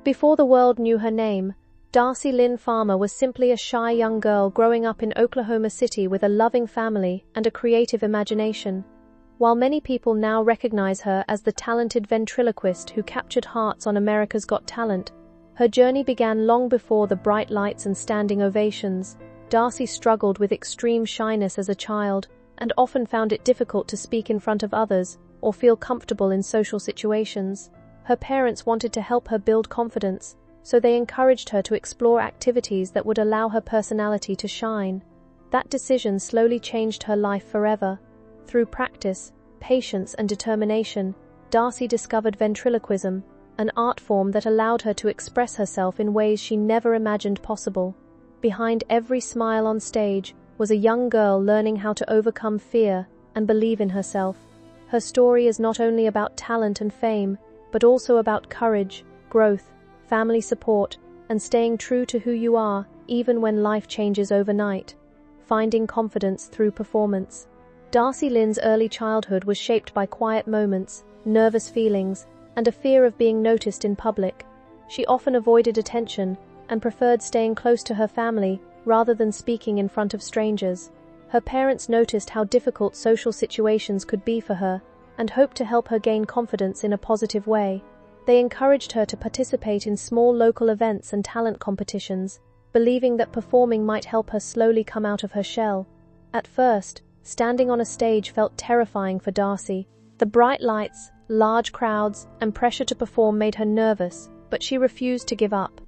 Before the world knew her name, Darci Lynne Farmer was simply a shy young girl growing up in Oklahoma City with a loving family and a creative imagination. While many people now recognize her as the talented ventriloquist who captured hearts on America's Got Talent, her journey began long before the bright lights and standing ovations. Darci struggled with extreme shyness as a child and often found it difficult to speak in front of others or feel comfortable in social situations. Her parents wanted to help her build confidence, so they encouraged her to explore activities that would allow her personality to shine. That decision slowly changed her life forever. Through practice, patience, and determination, Darci discovered ventriloquism, an art form that allowed her to express herself in ways she never imagined possible. Behind every smile on stage was a young girl learning how to overcome fear and believe in herself. Her story is not only about talent and fame, but also about courage, growth, family support, and staying true to who you are, even when life changes overnight. Finding confidence through performance. Darci Lynne's early childhood was shaped by quiet moments, nervous feelings, and a fear of being noticed in public. She often avoided attention and preferred staying close to her family rather than speaking in front of strangers. Her parents noticed how difficult social situations could be for her and hoped to help her gain confidence in a positive way. They encouraged her to participate in small local events and talent competitions, believing that performing might help her slowly come out of her shell. At first, standing on a stage felt terrifying for Darci. The bright lights, large crowds, and pressure to perform made her nervous, but she refused to give up.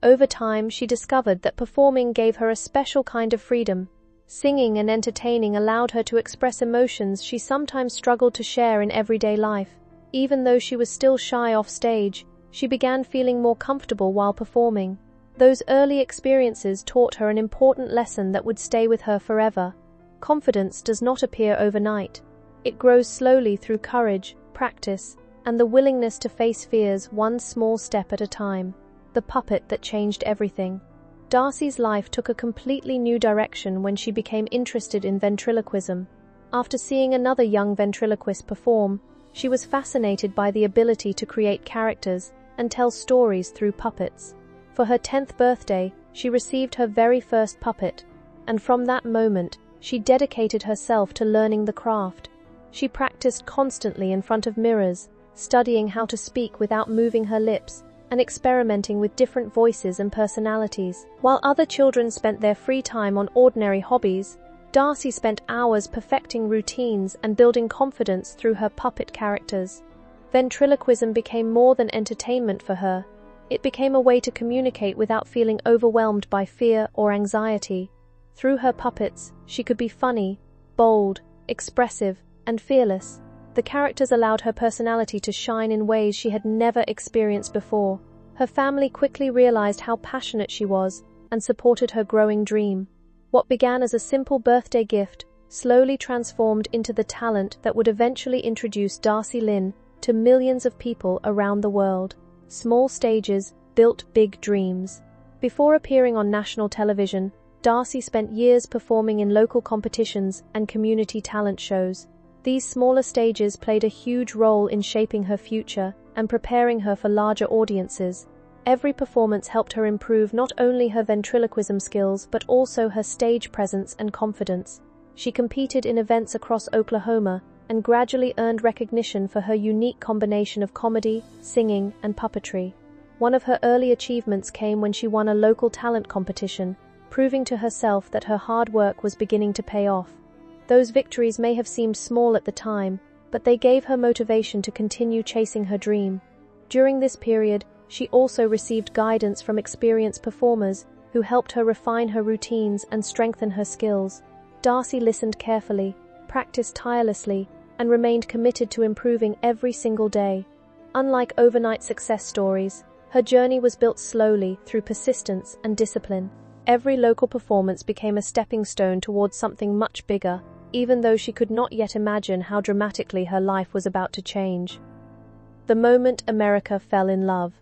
Over time, she discovered that performing gave her a special kind of freedom. Singing and entertaining allowed her to express emotions she sometimes struggled to share in everyday life. Even though she was still shy off stage, she began feeling more comfortable while performing. Those early experiences taught her an important lesson that would stay with her forever. Confidence does not appear overnight. It grows slowly through courage, practice, and the willingness to face fears one small step at a time. The puppet that changed everything. Darci's life took a completely new direction when she became interested in ventriloquism. After seeing another young ventriloquist perform, she was fascinated by the ability to create characters and tell stories through puppets. For her 10th birthday, she received her very first puppet, and from that moment, she dedicated herself to learning the craft. She practiced constantly in front of mirrors, studying how to speak without moving her lips, and experimenting with different voices and personalities. While other children spent their free time on ordinary hobbies, Darci spent hours perfecting routines and building confidence through her puppet characters. Ventriloquism became more than entertainment for her. It became a way to communicate without feeling overwhelmed by fear or anxiety. Through her puppets, she could be funny, bold, expressive, and fearless. The characters allowed her personality to shine in ways she had never experienced before. Her family quickly realized how passionate she was and supported her growing dream. What began as a simple birthday gift slowly transformed into the talent that would eventually introduce Darci Lynne to millions of people around the world. Small stages built big dreams. Before appearing on national television, Darci spent years performing in local competitions and community talent shows. These smaller stages played a huge role in shaping her future and preparing her for larger audiences. Every performance helped her improve not only her ventriloquism skills but also her stage presence and confidence. She competed in events across Oklahoma and gradually earned recognition for her unique combination of comedy, singing, and puppetry. One of her early achievements came when she won a local talent competition, proving to herself that her hard work was beginning to pay off. Those victories may have seemed small at the time, but they gave her motivation to continue chasing her dream. During this period, she also received guidance from experienced performers who helped her refine her routines and strengthen her skills. Darci listened carefully, practiced tirelessly, and remained committed to improving every single day. Unlike overnight success stories, her journey was built slowly through persistence and discipline. Every local performance became a stepping stone towards something much bigger, even though she could not yet imagine how dramatically her life was about to change. The moment America fell in love.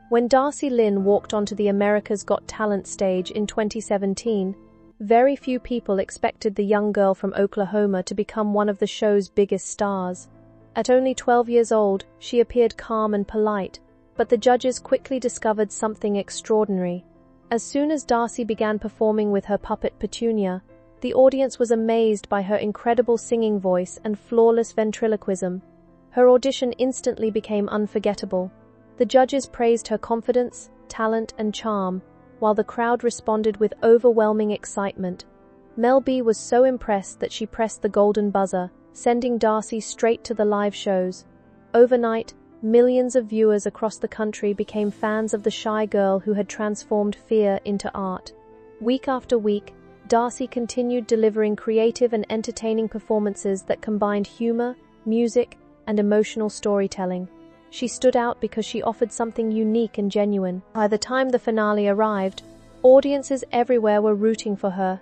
When Darci Lynne walked onto the America's Got Talent stage in 2017, very few people expected the young girl from Oklahoma to become one of the show's biggest stars. At only 12 years old, she appeared calm and polite, but the judges quickly discovered something extraordinary. As soon as Darci began performing with her puppet Petunia, the audience was amazed by her incredible singing voice and flawless ventriloquism. Her audition instantly became unforgettable. The judges praised her confidence, talent, and charm, while the crowd responded with overwhelming excitement. Mel B was so impressed that she pressed the golden buzzer, sending Darci straight to the live shows. Overnight, millions of viewers across the country became fans of the shy girl who had transformed fear into art. Week after week, Darci continued delivering creative and entertaining performances that combined humor, music, and emotional storytelling. She stood out because she offered something unique and genuine. By the time the finale arrived, audiences everywhere were rooting for her.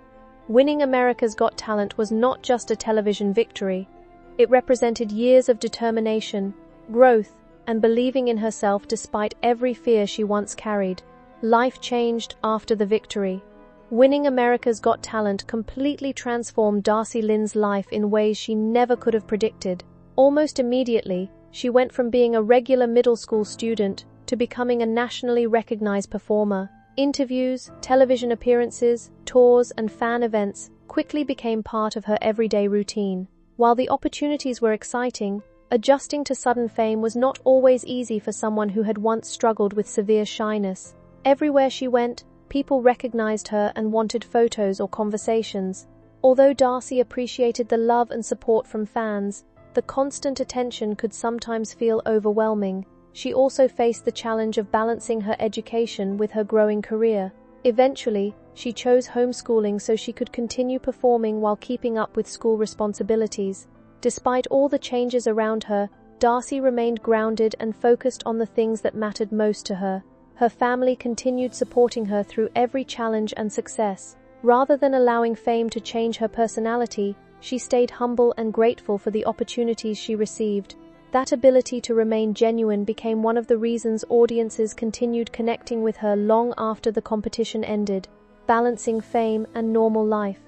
Winning America's Got Talent was not just a television victory. It represented years of determination, growth, and believing in herself despite every fear she once carried. Life changed after the victory. Winning America's Got Talent completely transformed Darci Lynne's life in ways she never could have predicted. Almost immediately, she went from being a regular middle school student to becoming a nationally recognized performer. Interviews, television appearances, tours, and fan events quickly became part of her everyday routine. While the opportunities were exciting, adjusting to sudden fame was not always easy for someone who had once struggled with severe shyness. Everywhere she went, people recognized her and wanted photos or conversations. Although Darci appreciated the love and support from fans, the constant attention could sometimes feel overwhelming. She also faced the challenge of balancing her education with her growing career. Eventually, she chose homeschooling so she could continue performing while keeping up with school responsibilities. Despite all the changes around her, Darci remained grounded and focused on the things that mattered most to her. Her family continued supporting her through every challenge and success. Rather than allowing fame to change her personality, she stayed humble and grateful for the opportunities she received. That ability to remain genuine became one of the reasons audiences continued connecting with her long after the competition ended, balancing fame and normal life.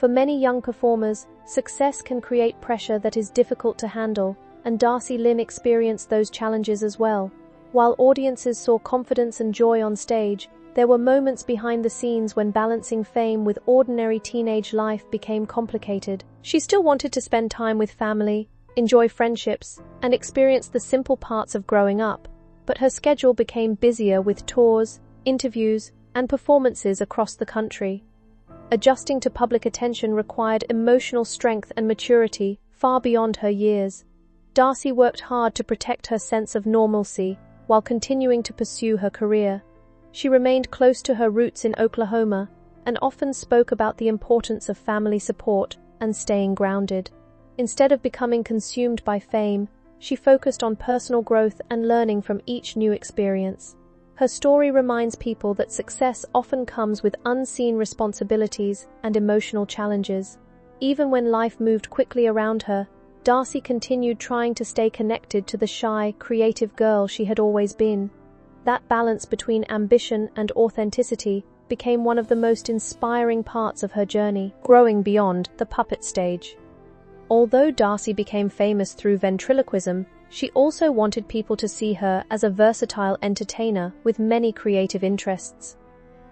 For many young performers, success can create pressure that is difficult to handle, and Darci Lynne experienced those challenges as well. While audiences saw confidence and joy on stage, there were moments behind the scenes when balancing fame with ordinary teenage life became complicated. She still wanted to spend time with family, enjoy friendships, and experience the simple parts of growing up, but her schedule became busier with tours, interviews, and performances across the country. Adjusting to public attention required emotional strength and maturity far beyond her years. Darci worked hard to protect her sense of normalcy while continuing to pursue her career. She remained close to her roots in Oklahoma and often spoke about the importance of family support and staying grounded. Instead of becoming consumed by fame, she focused on personal growth and learning from each new experience. Her story reminds people that success often comes with unseen responsibilities and emotional challenges. Even when life moved quickly around her, Darci continued trying to stay connected to the shy, creative girl she had always been. That balance between ambition and authenticity became one of the most inspiring parts of her journey, growing beyond the puppet stage. Although Darci became famous through ventriloquism, she also wanted people to see her as a versatile entertainer with many creative interests.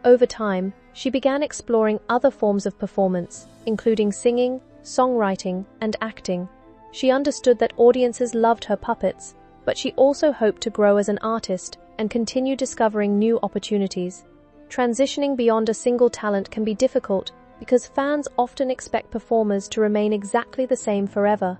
Over time, she began exploring other forms of performance, including singing, songwriting, and acting. She understood that audiences loved her puppets, but she also hoped to grow as an artist and continue discovering new opportunities. Transitioning beyond a single talent can be difficult because fans often expect performers to remain exactly the same forever.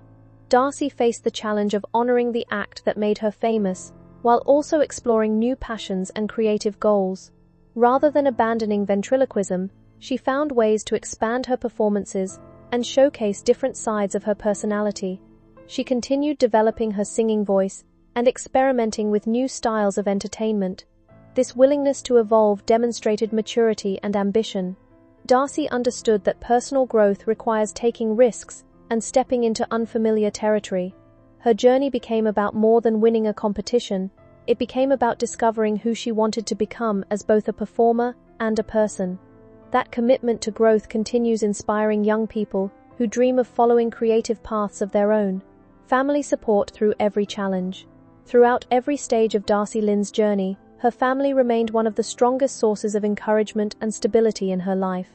Darci faced the challenge of honoring the act that made her famous, while also exploring new passions and creative goals. Rather than abandoning ventriloquism, she found ways to expand her performances and showcase different sides of her personality. She continued developing her singing voice and experimenting with new styles of entertainment. This willingness to evolve demonstrated maturity and ambition. Darci understood that personal growth requires taking risks and stepping into unfamiliar territory. Her journey became about more than winning a competition. It became about discovering who she wanted to become as both a performer and a person. That commitment to growth continues inspiring young people who dream of following creative paths of their own. Family support through every challenge. Throughout every stage of Darci Lynne's journey, her family remained one of the strongest sources of encouragement and stability in her life.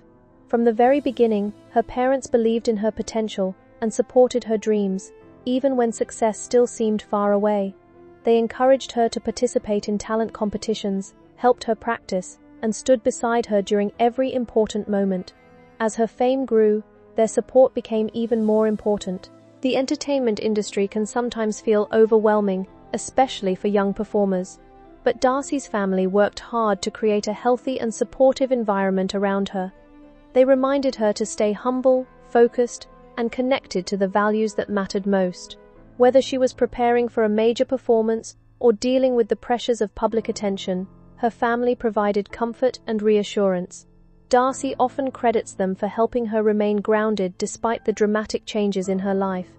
From the very beginning, her parents believed in her potential and supported her dreams, even when success still seemed far away. They encouraged her to participate in talent competitions, helped her practice, and stood beside her during every important moment. As her fame grew, their support became even more important. The entertainment industry can sometimes feel overwhelming, especially for young performers. But Darci's family worked hard to create a healthy and supportive environment around her. They reminded her to stay humble, focused, and connected to the values that mattered most. Whether she was preparing for a major performance or dealing with the pressures of public attention, her family provided comfort and reassurance. Darci often credits them for helping her remain grounded despite the dramatic changes in her life.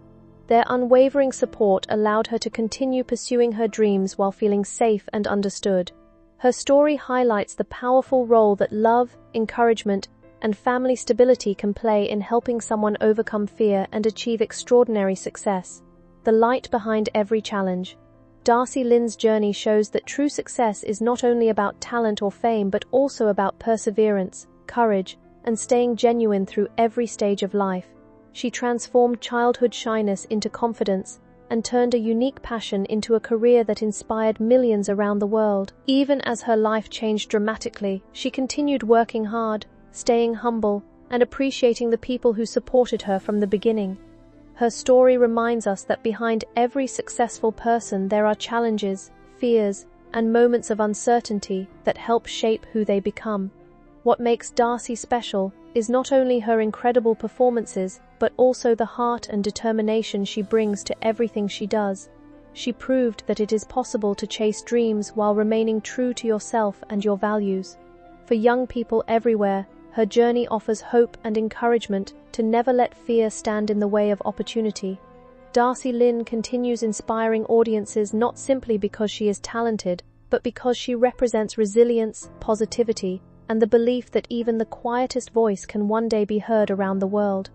Their unwavering support allowed her to continue pursuing her dreams while feeling safe and understood. Her story highlights the powerful role that love, encouragement, and family stability can play in helping someone overcome fear and achieve extraordinary success. The light behind every challenge. Darci Lynne's journey shows that true success is not only about talent or fame but also about perseverance, courage, and staying genuine through every stage of life. She transformed childhood shyness into confidence and turned a unique passion into a career that inspired millions around the world. Even as her life changed dramatically, she continued working hard, staying humble, and appreciating the people who supported her from the beginning. Her story reminds us that behind every successful person there are challenges, fears, and moments of uncertainty that help shape who they become. What makes Darci special is not only her incredible performances, but also the heart and determination she brings to everything she does. She proved that it is possible to chase dreams while remaining true to yourself and your values. For young people everywhere, her journey offers hope and encouragement to never let fear stand in the way of opportunity. Darci Lynne continues inspiring audiences not simply because she is talented, but because she represents resilience, positivity, and the belief that even the quietest voice can one day be heard around the world.